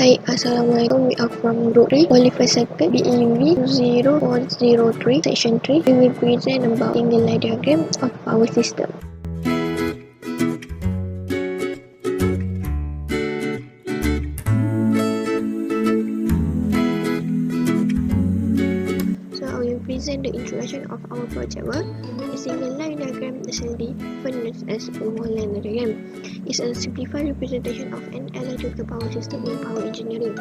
Hai, Assalamualaikum. We are from Group 3, POLYPHASE sector, BEV 0403, Section 3. We will present about single line diagram of power system. So I will present the introduction of our project work. A single line diagram SLD, often known as a one line diagram, is a simplified representation of an electrical power system in power engineering.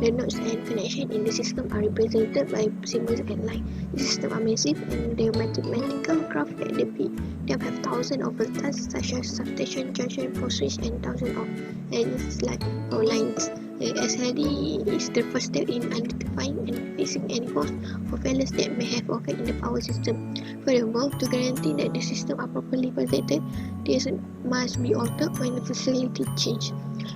The nodes and connections in the system are represented by symbols and lines. The systems are massive, and their mathematical graph at the peak them have thousands of voltages such as substation, junction, post switch, and thousands of lines like power lines. The SLD is the first step in identifying and fixing any faults or failures that may have occurred in the power system. Furthermore, to guarantee that the system are properly protected, these must be altered when the facility changes.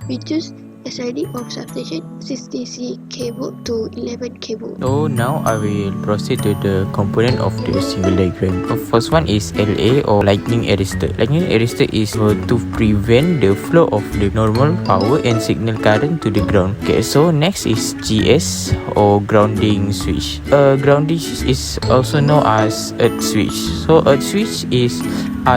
We choose SLD of substation 60 kV to 11 kV. So now I will proceed to the component of the single diagram. The first one is LA or lightning arrestor. Lightning arrestor is to prevent the flow of the normal power and signal current to the ground. Okay, so next is GS or grounding switch. Grounding switch is also known as earth switch. So earth switch is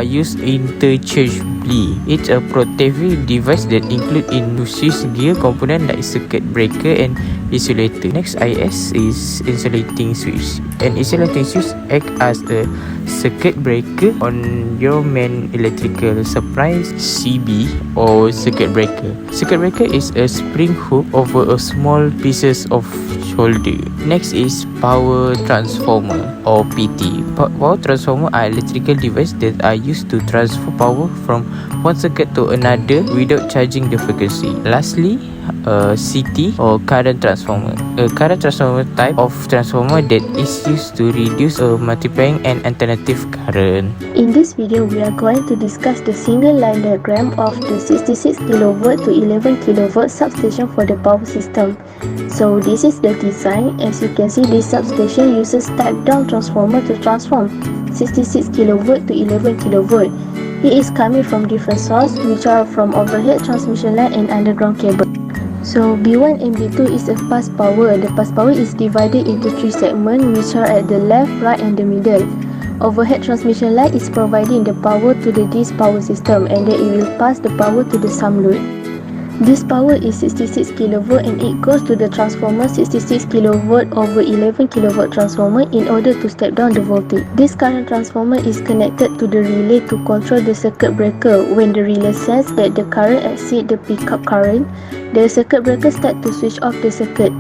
used interchangeably. It's a protective device that include in switch gear component like circuit breaker and insulator. Next IS is insulating switch. An insulating switch act as a circuit breaker on your main electrical supply CB or circuit breaker. Circuit breaker is a spring hook over a small pieces of shoulder. Next is power transformer or PT. Power transformer are electrical devices that are used to transfer power from one circuit to another without charging the frequency. Lastly, CT or current transformer. A current transformer type of transformer that is used to reduce multiplying an alternative current. In this video, we are going to discuss the single line diagram of the 66 kV to 11 kV substation for the power system. So this is the design. As you can see, this substation uses step-down transformer to transform 66 kV to 11 kV. It is coming from different sources, which are from overhead transmission line and underground cable. So B1 and B2 is a pass power. The pass power is divided into three segments, which are at the left, right and the middle. Overhead transmission line is providing the power to this power system, and then it will pass the power to the sum load. This power is 66 kV and it goes to the transformer 66 kV over 11 kV transformer in order to step down the voltage. This current transformer is connected to the relay to control the circuit breaker. When the relay senses that the current exceeds the pickup current, the circuit breaker starts to switch off the circuit.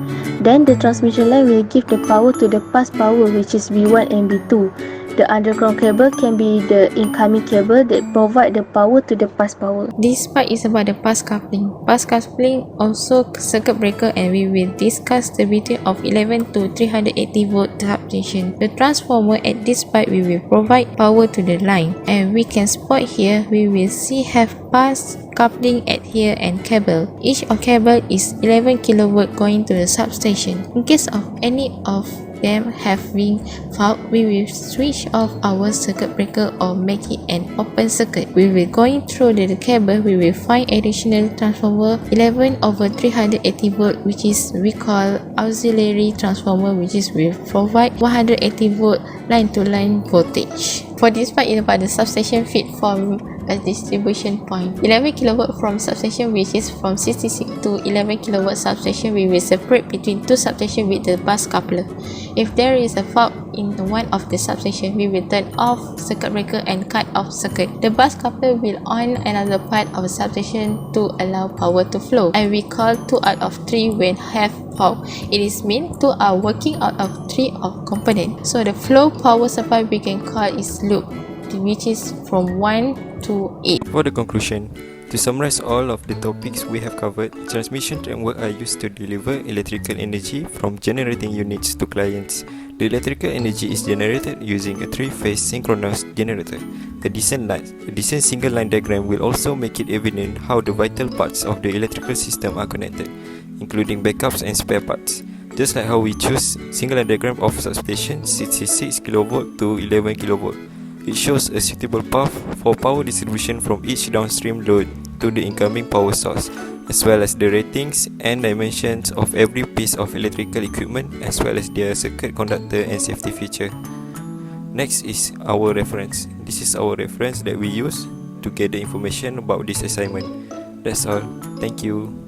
Then the transmission line will give the power to the pass power, which is B1 and B2. The underground cable can be the incoming cable that provide the power to the pass power. This part is about the pass coupling. Pass coupling also circuit breaker, and we will discuss the between of 11 to 380 volt substation. The transformer at this part we will provide power to the line, and we can spot here we will see have pass coupling at here and cable. Each of cable is 11 kV going to the substation. In case of any of them having fault, we will switch off our circuit breaker or make it an open circuit. We will going through the cable, we will find additional transformer 11 over 380 volt, which is we call auxiliary transformer, which is will provide 180 volt line to line voltage. For this part is about the substation feed from a distribution point. 11 kV from substation, which is from 66 to 11 kV substation, we will separate between two substations with the bus coupler. If there is a fault in one of the substation, we will turn off circuit breaker and cut off circuit. The bus coupler will on another part of the substation to allow power to flow, and we call 2 out of 3 when have fault. It is mean 2 are working out of 3 of component. So the flow power supply we can call is loop, which is from 1 to 8. For the conclusion, to summarize all of the topics we have covered, transmission network are used to deliver electrical energy from generating units to clients. The electrical energy is generated using a 3-phase synchronous generator. A decent single line diagram will also make it evident how the vital parts of the electrical system are connected, including backups and spare parts. Just like how we choose single line diagram of substation 66 kV to 11 kV. It shows a suitable path for power distribution from each downstream load to the incoming power source. as well as the ratings and dimensions of every piece of electrical equipment, as well as their circuit conductor and safety feature. Next is our reference. This is our reference that we use to gather information about this assignment. That's all. Thank you.